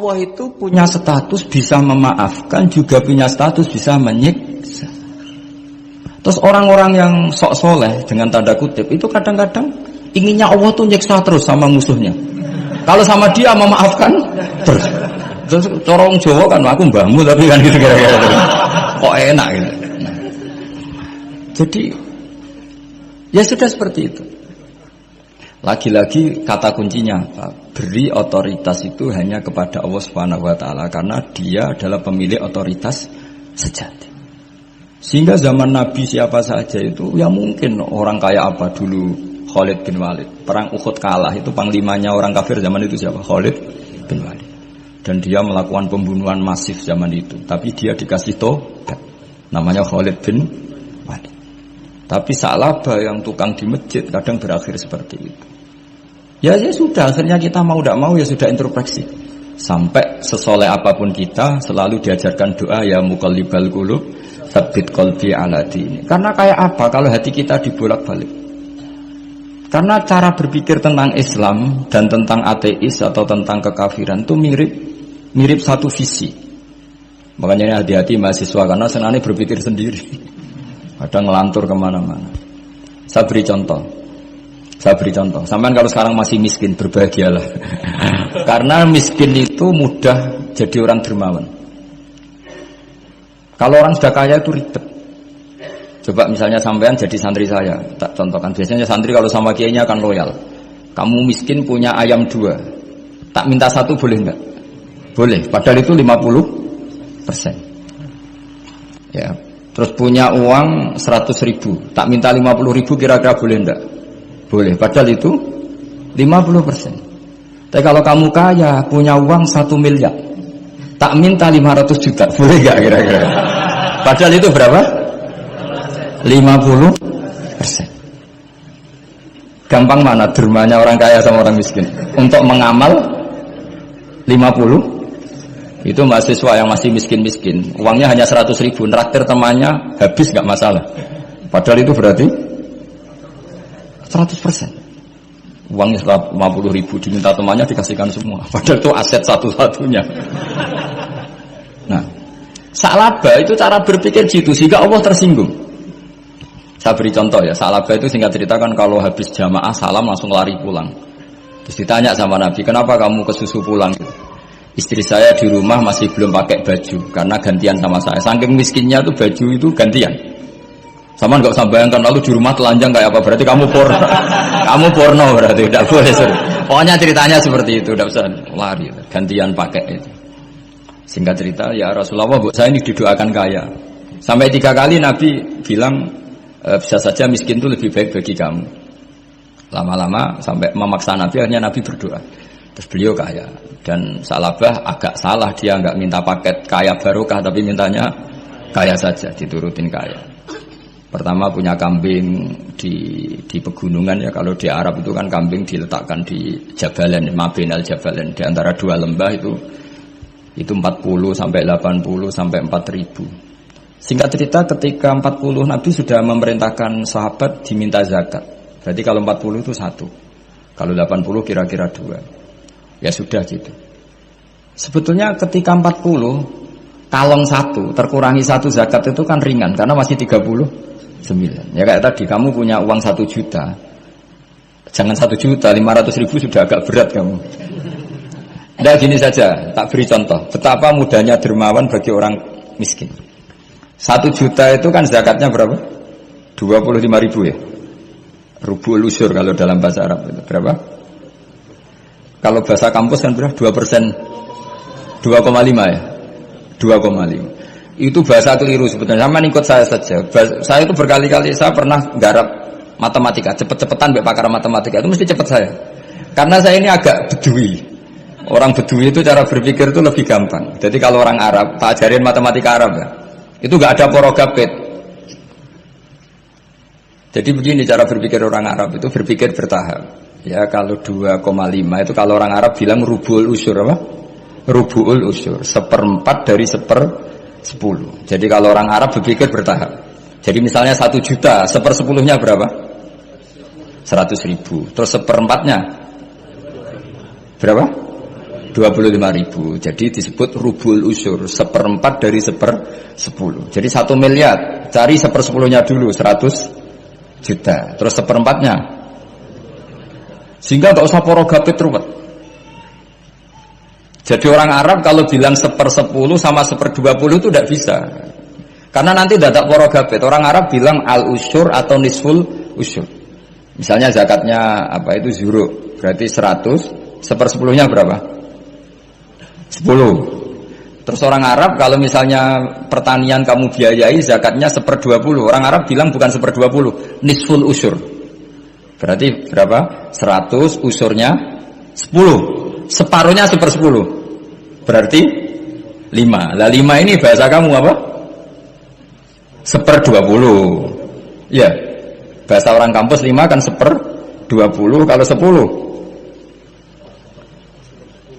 Allah itu punya status bisa memaafkan, juga punya status bisa menyiksa. Terus orang-orang yang sok soleh dengan tanda kutip itu kadang-kadang inginnya Allah tuh nyiksa terus sama musuhnya. Kalau sama dia memaafkan terus. Terus corong Jawa kan aku mbahmu tapi kan gitu kira-kira. Kok enak gitu. Jadi ya sudah seperti itu. Lagi-lagi kata kuncinya apa? Beri otoritas itu hanya kepada Allah Subhanahu wa taala karena dia adalah pemilik otoritas sejati. Sehingga zaman Nabi siapa saja itu ya mungkin orang kayak apa dulu Khalid bin Walid. Perang Uhud kalah itu panglimanya orang kafir zaman itu siapa? Khalid bin Walid. Dan dia melakukan pembunuhan masif zaman itu. Tapi dia dikasih tobat. Namanya Khalid bin Walid. Tapi Sa'labah yang tukang di masjid kadang berakhir seperti itu. Ya sudah, akhirnya kita mau tidak mau ya sudah introspeksi. Sampai sesoleh apapun kita selalu diajarkan doa ya muqallibal qulub tsabbit qalbi ala dini. Karena kayak apa kalau hati kita dibolak-balik? Karena cara berpikir tentang Islam dan tentang ateis atau tentang kekafiran itu mirip satu visi. Makanya hati-hati mahasiswa karena senangnya berpikir sendiri. Kadang ngelantur kemana-mana. Saya beri contoh. Sampai kalau sekarang masih miskin, berbahagialah. Karena miskin itu mudah jadi orang dermawan. Kalau orang sudah kaya itu ribet. Coba misalnya sampean jadi santri saya, tak contohkan. Biasanya santri kalau sama kiainya akan loyal. Kamu miskin punya ayam 2, tak minta 1 boleh enggak? Boleh, padahal itu 50%. Ya. Terus punya uang 100.000, tak minta 50.000 kira-kira boleh enggak? Boleh, padahal itu 50%. Tapi kalau kamu kaya, punya uang 1 miliar, tak minta 500 juta, boleh enggak kira-kira? Padahal itu berapa? 50%. Gampang mana dermanya orang kaya sama orang miskin? Untuk mengamal 50. Itu mahasiswa yang masih miskin-miskin, uangnya hanya 100.000, nraktir temannya habis nggak masalah. Padahal itu berarti 100%. Uangnya 50.000 diminta temannya dikasihkan semua. Padahal itu aset satu-satunya. Nah, Sa'labah itu cara berpikir gitu sehingga Allah tersinggung. Saya beri contoh ya, Sa'labah itu singkat ceritakan kalau habis jamaah salam langsung lari pulang. Terus ditanya sama Nabi, kenapa kamu kesusu pulang? Istri saya di rumah masih belum pakai baju karena gantian sama saya. Saking miskinnya tuh baju itu gantian. Sama nggak usah bayangkan lalu di rumah telanjang kayak apa, berarti kamu porno. Kamu porno berarti tidak boleh. Pokoknya ceritanya seperti itu, tidak usah lari, gantian pakai itu. Singkat cerita, ya Rasulullah, bu saya ini didoakan kaya. Sampai 3 kali Nabi bilang bisa saja miskin itu lebih baik bagi kamu. Lama-lama sampai memaksa Nabi, akhirnya Nabi berdoa. Terus beliau kaya. Dan Sa'labah agak salah, dia nggak minta paket kaya barokah, tapi mintanya kaya saja, diturutin kaya. Pertama punya kambing di pegunungan ya, kalau di Arab itu kan kambing diletakkan di Jabalen, Mabinal Jabalen, di antara 2 lembah itu 40 sampai 80 sampai 4.000. Singkat cerita ketika 40 Nabi sudah memerintahkan sahabat diminta zakat. Berarti kalau 40 itu 1, kalau 80 kira-kira 2. Ya sudah gitu. Sebetulnya ketika 40 kalong 1 terkurangi 1 zakat itu kan ringan karena masih 39. Ya kayak tadi kamu punya uang 1 juta, jangan 1 juta, 500.000 sudah agak berat kamu. Nah gini saja, tak beri contoh betapa mudahnya dermawan bagi orang miskin. 1 juta itu kan zakatnya berapa? 25.000 ya. Rubul usur kalau dalam bahasa Arab itu berapa? Kalau bahasa kampus kan berapa? 2%, 2,5 ya, 2,5. Itu bahasa keliru sebetulnya. Sama ikut saya saja. Saya itu berkali-kali saya pernah garap matematika, cepet-cepetan mbak pakar matematika itu mesti cepet saya. Karena saya ini agak bedui. Orang bedui itu cara berpikir itu lebih gampang. Jadi kalau orang Arab, tak ajarin matematika Arab ya, itu nggak ada porogapit. Jadi begini cara berpikir orang Arab itu berpikir bertahap. Ya kalau 2,5 itu kalau orang Arab bilang rubul usur apa? Rubul usur, 1/4 dari 1/10. Jadi kalau orang Arab berpikir bertahap. Jadi misalnya 1 juta, 1/10-nya berapa? 100.000. Terus 1/4-nya berapa? 25.000. Jadi disebut rubul usur, 1/4 dari 1/10. Jadi 1 miliar, cari 1/10-nya dulu 100 juta. Terus 1/4-nya. Sehingga nggak usah porogapit ruwet. Jadi orang Arab kalau bilang 1/10 sama 1/20 itu tidak bisa. Karena nanti dadak porogapit. Orang Arab bilang al-usyur atau nisful usyur. Misalnya zakatnya apa itu zuruk, berarti 100, 1/10-nya berapa? 10. Terus orang Arab kalau misalnya pertanian kamu biayai zakatnya 1/20, orang Arab bilang bukan 1/20, nisful usyur. Berarti berapa? 100, usurnya 10, separuhnya 1/10, berarti 5. Lah 5 ini bahasa kamu apa? 1/20. Ya, bahasa orang kampus 5 kan 1/20, kalau 10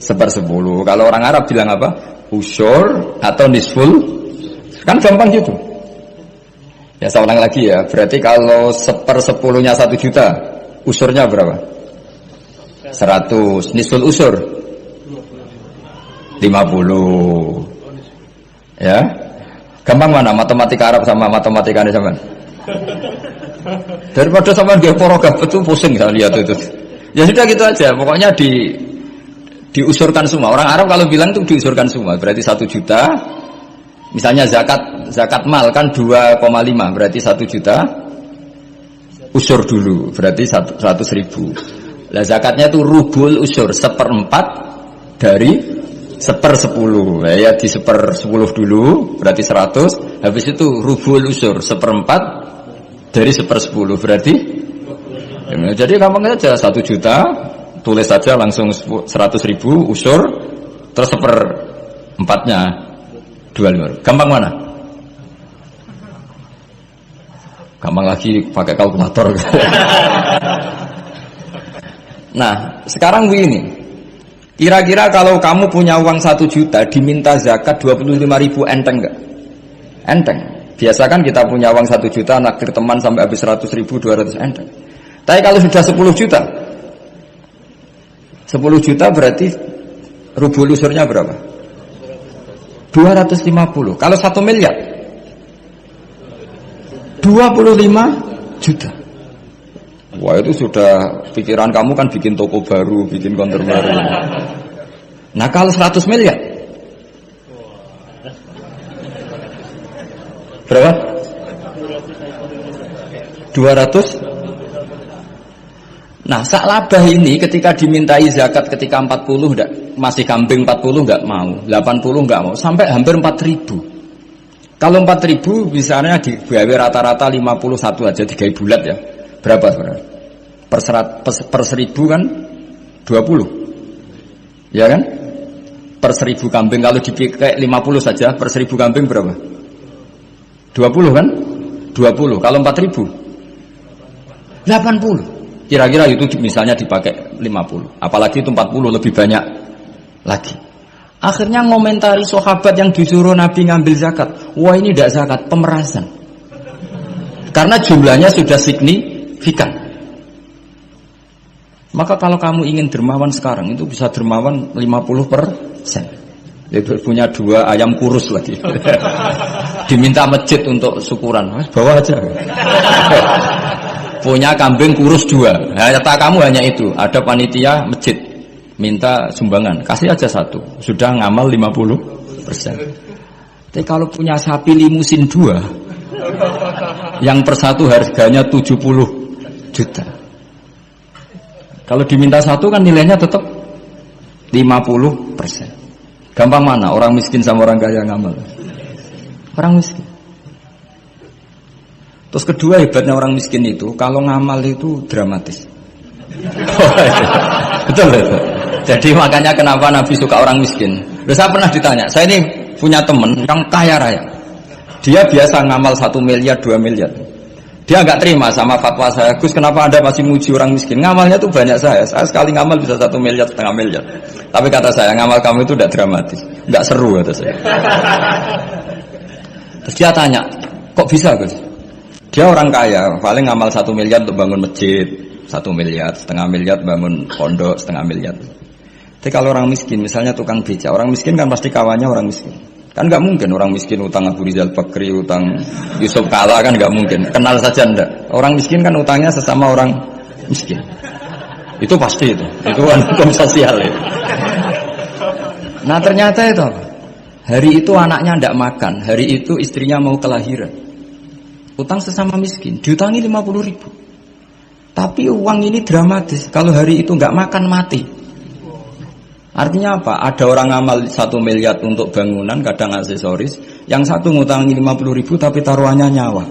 1/10. Kalau orang Arab bilang apa? Usyur atau nisful. Kan gampang gitu. Ya saya ulang lagi ya. Berarti kalau 1/10-nya 1 juta, usurnya berapa? 100. Nisful usur 50. Ya. Gampang mana matematika Arab sama matematika ini sama? Daripada sama dia porogaf itu pusing saya lihat itu. Ya sudah gitu aja. Pokoknya diusurkan semua. Orang Arab kalau bilang itu diusurkan semua. Berarti 1 juta. Misalnya zakat mal kan 2,5, berarti 1 juta. Usur dulu, berarti 100.000. Lah zakatnya itu rubul usur, 1/4 dari 1/10. Ya di 1/10 dulu, berarti 100. Habis itu rubul usur, 1/4 dari 1/10, berarti. Jadi gampang aja, 1 juta. Tulis saja langsung 100.000 usur, terus 1/4-nya 25. Gampang mana? Gampang lagi pakai kalkulator. Nah, sekarang begini. Kira-kira kalau kamu punya uang 1 juta diminta zakat 25.000, enteng enggak? Enteng. Biasa kan kita punya uang 1 juta naktir teman sampai habis 100.000, 200, enteng. Tapi kalau sudah 10 juta 10 juta berarti rubul usurnya berapa? 250. Kalau 1 miliar 25 juta. Wah itu sudah pikiran kamu kan bikin toko baru, bikin konter baru. Nah kalau 100 miliar berapa? 200. Nah, sak labah ini ketika dimintai zakat ketika 40 enggak, masih kambing 40 enggak mau, 80 enggak mau, sampai hampir 4.000. Kalau 4.000 misalnya digawe rata-rata 51 aja, digawe bulat ya. Berapa sebenarnya? Per 1.000 kan 20. Ya kan? Per 1.000 kambing kalau dipakai 50 saja, per 1.000 kambing berapa? 20 kan? 20. Kalau 4.000 80. Kira-kira itu misalnya dipakai 50. Apalagi itu 40 lebih banyak lagi. Akhirnya ngomentari sahabat yang disuruh Nabi ngambil zakat. Wah ini tidak zakat, pemerasan. Karena jumlahnya sudah signifikan. Maka kalau kamu ingin dermawan sekarang, itu bisa dermawan 50%. Dia punya 2 ayam kurus lagi. Diminta masjid untuk syukuran. Bawa aja. Punya kambing kurus 2. Nah, kata kamu hanya itu. Ada panitia masjid minta sumbangan, kasih aja 1. Sudah ngamal 50%. Tapi kalau punya sapi limusin 2, yang per 1 harganya 70 juta. Kalau diminta 1 kan nilainya tetap 50%. Gampang mana? Orang miskin sama orang kaya ngamal? Orang miskin. Terus kedua hebatnya orang miskin itu kalau ngamal itu dramatis. Betul betul. Jadi makanya kenapa Nabi suka orang miskin. Saya pernah ditanya, saya ini punya teman yang kaya raya. Dia biasa ngamal 1 miliar, 2 miliar. Dia nggak terima sama fatwa saya, Gus kenapa Anda masih muji orang miskin? Ngamalnya tuh banyak saya sekali ngamal bisa 1 miliar, setengah miliar. Tapi kata saya, ngamal kamu itu tidak dramatis, nggak seru kata saya. Terus dia tanya, kok bisa Gus? Dia orang kaya, paling ngamal 1 miliar untuk bangun masjid, 1 miliar, setengah miliar bangun pondok, setengah miliar. Tapi kalau orang miskin, misalnya tukang beca, orang miskin kan pasti kawannya orang miskin. Kan nggak mungkin orang miskin utang Abu Rizal Bakri, utang Yusuf Kala, kan nggak mungkin. Kenal saja ndak. Orang miskin kan utangnya sesama orang miskin. Itu pasti itu kan hukum sosial itu. Nah ternyata itu hari itu anaknya ndak makan, hari itu istrinya mau kelahiran. Utang sesama miskin, diutangi 50.000. Tapi uang ini dramatis. Kalau hari itu nggak makan mati. Artinya apa? Ada orang amal 1 miliar untuk bangunan, kadang aksesoris. Yang satu ngutangi 50.000 tapi taruhannya nyawa.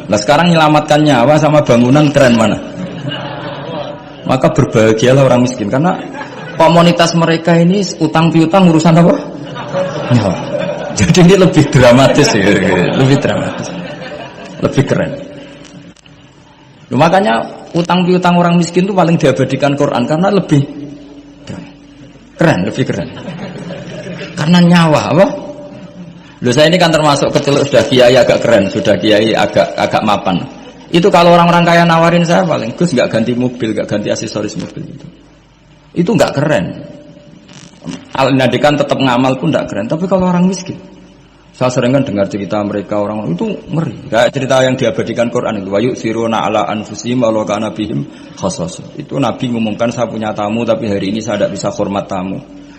Nah sekarang menyelamatkan nyawa sama bangunan keren mana? Maka berbahagialah orang miskin. Karena komunitas mereka ini utang piutang urusan apa? Nyawa. Jadi ini lebih dramatis ya. Lebih dramatis. Lebih keren. Makanya utang piutang orang miskin itu paling diabadikan Quran. Karena lebih keren, lebih keren. Karena nyawa, apa? Loh saya ini kan termasuk kecelok sudah kiai agak keren, sudah kiai agak mapan. Itu kalau orang-orang kaya nawarin saya paling Gus nggak ganti mobil, nggak ganti aksesoris mobil itu. Itu nggak keren. Al-Nadikan tetap ngamal pun nggak keren. Tapi kalau orang miskin, saya sering kan dengar cerita mereka orang itu ngeri. Kayak cerita yang diabadikan Quran itu, wa yusiruna ala anfusihim walau kana bihim khassas. Itu Nabi ngumumkan saya punya tamu tapi hari ini saya tidak bisa hormat tamu.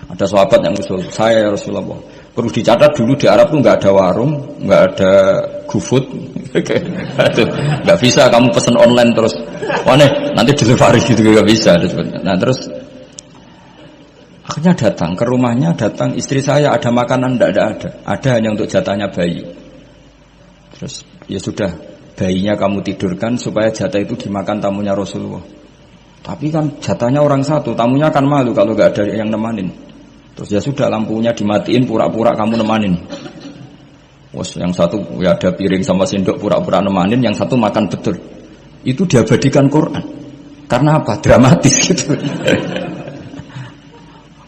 Ada sahabat yang usul, saya ya Rasulullah. Perlu dicatat dulu di Arab tuh nggak ada warung, nggak ada GoFood, nggak bisa kamu pesen online terus. Nanti delivery gitu nggak bisa. Nah terus akhirnya datang ke rumahnya, datang istri saya ada makanan tidak ada hanya untuk jatahnya bayi. Terus ya sudah bayinya kamu tidurkan supaya jatah itu dimakan tamunya Rasulullah. Tapi kan jatahnya orang satu, tamunya kan malu kalau nggak ada yang nemanin. Terus ya sudah lampunya dimatiin pura-pura kamu nemanin. Wes yang satu ya ada piring sama sendok pura-pura nemanin, yang satu makan betul. Itu diabadikan Quran. Karena apa? Dramatis gitu.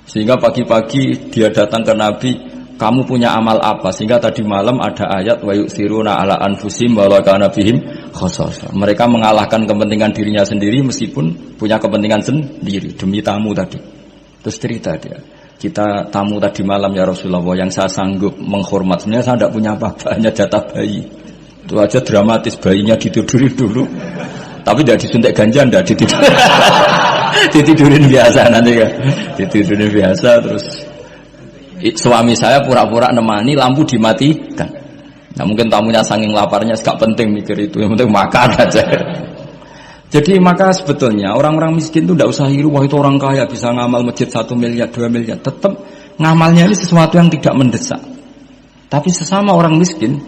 Sehingga pagi-pagi dia datang ke Nabi, kamu punya amal apa? Sehingga tadi malam ada ayat wa yusiruna ala anfusihim walau kana bihim khassas. Mereka mengalahkan kepentingan dirinya sendiri meskipun punya kepentingan sendiri demi tamu tadi. Terus cerita dia, kita tamu tadi malam ya Rasulullah, yang saya sanggup menghormat, sebenarnya saya tidak punya apa-apa, hanya jatah bayi. Itu aja dramatis, bayinya ditidurin dulu. Tapi tidak disuntik ganja, tidak ditidurin. Ditidurin biasa nanti kan. Ditidurin biasa terus suami saya pura-pura nemani, lampu dimatikan. Nah mungkin tamunya saking laparnya gak penting mikir itu, yang penting makan aja. Jadi maka sebetulnya orang-orang miskin itu tidak usah hiru, wah itu orang kaya bisa ngamal masjid 1 miliar, 2 miliar. Tetap ngamalnya ini sesuatu yang tidak mendesak. Tapi sesama orang miskin,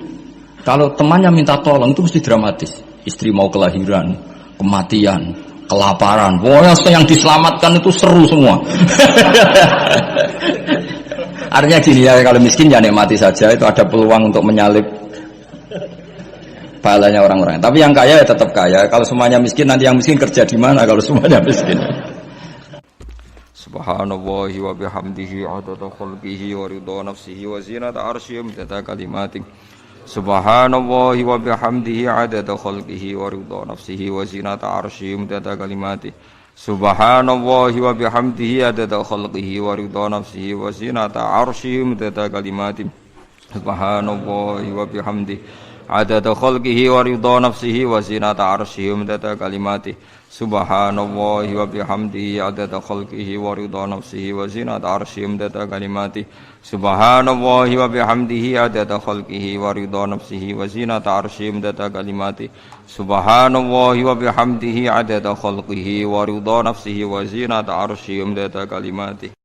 kalau temannya minta tolong itu mesti dramatis. Istri mau kelahiran, kematian, kelaparan. Pokoknya yang diselamatkan itu seru semua. Artinya gini ya, kalau miskin ya nikmati saja, itu ada peluang untuk menyalip pahalanya orang-orang. Tapi yang kaya ya tetap kaya. Kalau semuanya miskin, nanti yang miskin kerja di mana kalau semuanya miskin? Subhanallahi wa bihamdihi adada khalqihi wa ridha nafsihi wa zinata arsyihi midada kalimatih. Subhanallahi wa bihamdihi adada khalqihi wa ridha nafsihi wa zinata arsyihi midada kalimatih. Subhanallahi wa bihamdihi adada khalqihi wa ridha nafsihi wa zinata arsyihi midada kalimatih. Subhanallahi wa bihamdihi adada khalqihi wa ridha nafsihi wa zinata arsyihi midada kalimatih. Subhanallahi wa bihamdihi adada khalqihi wa ridha nafsihi wa zinata arsyihi midada kalimatih. Subhanallahi wa bihamdihi adada khalqihi wa ridha nafsihi wa zinata arsyihi midada kalimatih. Subhanallahi wa bihamdihi adada khalqihi wa ridha nafsihi wa zinata arsyihi midada kalimatih.